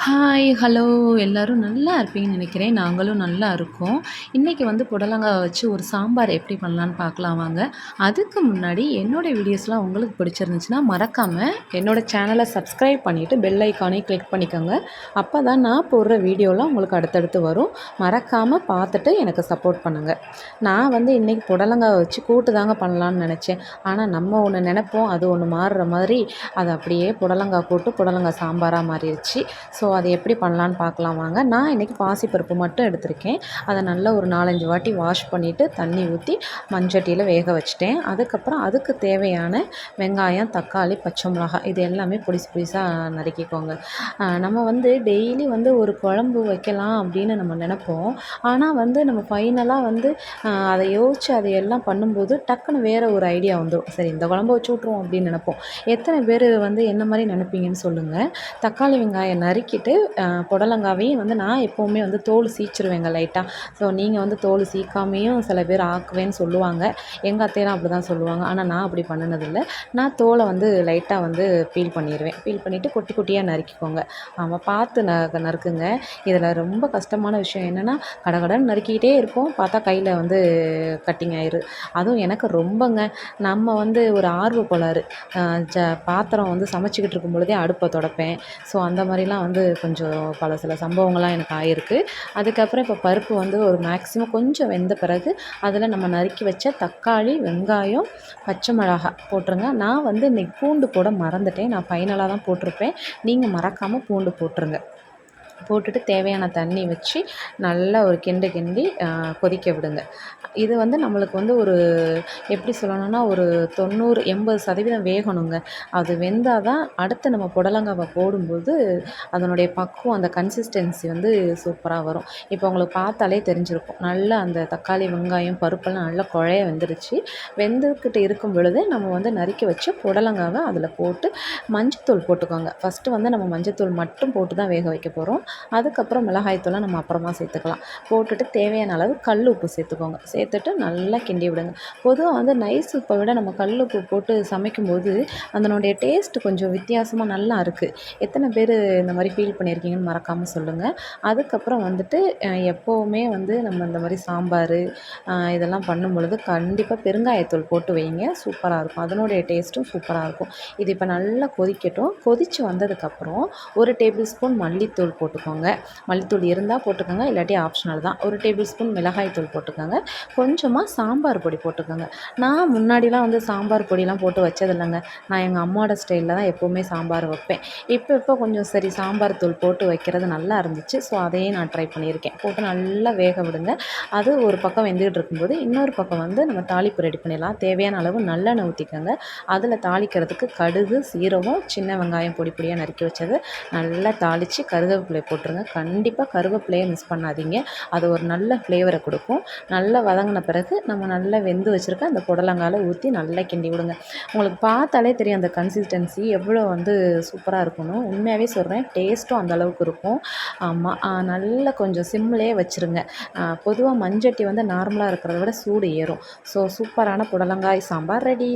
Hi, hello எல்லாரும் நல்லா இருப்பீங்கன்னு நினைக்கிறேன். நாங்களும் நல்லா இருக்கோம். இன்னைக்கு வந்து புடலங்காய் வச்சு ஒரு சாம்பார் எப்படி பண்ணலான்னு பார்க்கலாம் வாங்க. அதுக்கு முன்னாடி என்னோட வீடியோஸ்லாம் உங்களுக்கு பிடிச்சிருந்துச்சுன்னா, மறக்காம என்னோட சேனலை சப்ஸ்கிரைப் பண்ணிட்டு பெல் ஐகானையும் கிளிக் பண்ணிக்கோங்க. அப்பதான் நான் போடுற வீடியோலாம் உங்களுக்கு அடுத்தடுத்து வரும். மறக்காம பார்த்துட்டு எனக்கு சப்போர்ட் பண்ணுங்க. நான் வந்து இன்னைக்கு புடலங்காய் வச்சு கூட்டு தாங்க பண்ணலான்னு நினச்சேன். ஆனா நம்ம ஒண்ணு நெனைப்போம், அது ஒண்ணு மாறுற மாதிரி அது அப்படியே புடலங்காய் கூட்டு, புடலங்காய் சாம்பாரா மாறிருச்சு. ஸோ அதை எப்படி பண்ணலான்னு பார்க்கலாம் வாங்க. நான் இன்றைக்கி பாசிப்பருப்பு மட்டும் எடுத்திருக்கேன். அதை நல்லா ஒரு 4, 5 வாட்டி வாஷ் பண்ணிவிட்டு தண்ணி ஊற்றி மண்சட்டியில் வேக வச்சுட்டேன். அதுக்கப்புறம் அதுக்கு தேவையான வெங்காயம், தக்காளி, பச்சை மிளகாய் இது எல்லாமே பொடிசு பொடிசாக நறுக்கிக்கோங்க. நம்ம வந்து டெய்லி வந்து ஒரு குழம்பு வைக்கலாம் அப்படின்னு நம்ம நினைப்போம். ஆனால் வந்து நம்ம ஃபைனலாக வந்து அதை யோசித்து அதை எல்லாம் பண்ணும்போது டக்குன்னு வேறு ஒரு ஐடியா வந்துடும். சரி இந்த குழம்பு வச்சு விட்ருவோம் அப்படின்னு நினைப்போம். எத்தனை பேர் வந்து என்ன மாதிரி நினைப்பீங்கன்னு சொல்லுங்கள். தக்காளி வெங்காயம் நறுக்கிட்டு புடலங்காவையும் வந்து நான் எப்போவுமே வந்து தோல் சீச்சிருவேங்க லைட்டாக. ஸோ நீங்கள் வந்து தோல் சீக்காமையும் சில பேர் ஆக்குவேன்னு சொல்லுவாங்க. எங்கள் அத்தையெல்லாம் அப்படி தான் சொல்லுவாங்க. ஆனால் நான் அப்படி பண்ணினதில்லை. நான் தோலை வந்து லைட்டாக வந்து பீல் பண்ணிடுவேன். பீல் பண்ணிவிட்டு குட்டி குட்டியாக நறுக்கிக்கோங்க. ஆமாம், பார்த்து நறுக்குங்க. இதில் ரொம்ப கஷ்டமான விஷயம் என்னென்னா, கடகடன்னு நறுக்கிக்கிட்டே இருப்போம். பார்த்தா கையில் வந்து கட்டிங் ஆயிரும். அதுவும் எனக்கு ரொம்பங்க. நம்ம வந்து ஒரு ஆர்வ கோளாறு. பாத்திரம் வந்து சமைச்சிக்கிட்டு இருக்கும் பொழுதே அடுப்பை துடைப்பேன். ஸோ அந்த மாதிரிலாம் வந்து கொஞ்சம் சில சம்பவங்கள்லாம் எனக்கு ஆகிருக்கு. அதுக்கப்புறம் இப்போ பருப்பு வந்து ஒரு மேக்ஸிமம் கொஞ்சம் வெந்த பிறகு அதில் நம்ம நறுக்கி வச்ச தக்காளி, வெங்காயம், பச்சை மிளகாய் போட்டுருங்க. நான் வந்து இன்றைக்கி பூண்டு போட மறந்துட்டேன். நான் ஃபைனலாக தான் போட்டிருப்பேன். நீங்கள் மறக்காமல் பூண்டு போட்டுருங்க. போட்டுட்டு தேவையான தண்ணி வச்சு நல்லா ஒரு கிண்டு கிண்டி கொதிக்க விடுங்க. இது வந்து நம்மளுக்கு வந்து ஒரு எப்படி சொல்லணும்னா ஒரு 90, 80% வேகணுங்க. அது வெந்தால் தான் அடுத்து நம்ம புடலங்காவை போடும்போது அதனுடைய பக்குவம், அந்த கன்சிஸ்டன்சி வந்து சூப்பராக வரும். இப்போ உங்களுக்கு பார்த்தாலே தெரிஞ்சிருக்கும். நல்லா அந்த தக்காளி, வெங்காயம், பருப்பெல்லாம் நல்லா குழைய வெந்துருச்சு. வெந்துக்கிட்டு இருக்கும் பொழுது நம்ம வந்து நறுக்கி வச்சு புடலங்காவை அதில் போட்டு மஞ்சத்தூள் போட்டுக்கோங்க. ஃபஸ்ட்டு வந்து நம்ம மஞ்சத்தூள் மட்டும் போட்டு தான் வேக வைக்க போகிறோம். அதுக்கப்புறம் மிளகாய்த்தூளை நம்ம அப்புறமா சேர்த்துக்கலாம். போட்டுட்டு தேவையான அளவு கல் உப்பு சேர்த்துக்கோங்க. சேர்த்துட்டு நல்லா கிண்டி விடுங்க. பொதுவாக வந்து நைஸ் உப்பை விட நம்ம கல் உப்பு போட்டு சமைக்கும்போது அதனுடைய டேஸ்ட் கொஞ்சம் வித்தியாசமாக நல்லா இருக்குது. எத்தனை பேர் இந்த மாதிரி ஃபீல் பண்ணியிருக்கீங்கன்னு மறக்காமல் சொல்லுங்கள். அதுக்கப்புறம் வந்துட்டு எப்போவுமே வந்து நம்ம இந்த மாதிரி சாம்பார் இதெல்லாம் பண்ணும் பொழுது கண்டிப்பாக பெருங்காயத்தூள் போட்டு வைங்க. சூப்பராக இருக்கும். அதனுடைய டேஸ்ட்டும் சூப்பராக இருக்கும். இது இப்போ நல்லா கொதிக்கட்டும். கொதித்து வந்ததுக்கப்புறம் 1 டேபிள் ஸ்பூன் மல்லித்தூள் போட்டுக்கோங்க. மல்லித்தூள் இருந்தால் போட்டுக்கோங்க, இல்லாட்டி ஆப்ஷனல் தான். 1 டேபிள் ஸ்பூன் மிளகாய்த்தூள் போட்டுக்கோங்க. கொஞ்சமாக சாம்பார் பொடி போட்டுக்கோங்க. நான் முன்னாடிலாம் வந்து சாம்பார் பொடிலாம் போட்டு வச்சதில்லைங்க. நான் எங்கள் அம்மாவோட ஸ்டைலில் தான் எப்போவுமே சாம்பார் வைப்பேன். இப்போ கொஞ்சம் சரி சாம்பார் தூள் போட்டு வைக்கிறது நல்லா இருந்துச்சு. ஸோ அதையே நான் ட்ரை பண்ணியிருக்கேன். போட்டு நல்லா வேக விடுங்க. அது ஒரு பக்கம் வெந்துக்கிட்டு இருக்கும்போது இன்னொரு பக்கம் வந்து நம்ம தாளிப்பு ரெடி பண்ணிடலாம். தேவையான அளவு நல்லெண்ணெய் ஊற்றிக்கோங்க. அதில் தாளிக்கிறதுக்கு கடுகு, சீரகம், சின்ன வெங்காயம் பொடி பொடியாக நறுக்கி வச்சது நல்லா தாளித்து கருவேப்பிலை போட்டுருங்க. கண்டிப்பாக கருவேப்பிலையை மிஸ் பண்ணாதீங்க. அது ஒரு நல்ல ஃப்ளேவரை கொடுக்கும். நல்லா வதங்கின பிறகு நம்ம நல்லா வெந்து வச்சுருக்க அந்த புடலங்கால ஊற்றி நல்லா கிண்டி விடுங்க. உங்களுக்கு பார்த்தாலே தெரியும் அந்த கன்சிஸ்டன்சி எவ்வளோ வந்து சூப்பராக இருக்கணும். உண்மையாகவே சொல்கிறேன், டேஸ்ட்டும் அந்தளவுக்கு இருக்கும். ஆமாம், நல்லா கொஞ்சம் சிம்லேயே வச்சுருங்க. பொதுவாக மண்சட்டி வந்து நார்மலாக இருக்கிறத விட சூடு ஏறும். ஸோ சூப்பரான புடலங்காய் சாம்பார் ரெடி.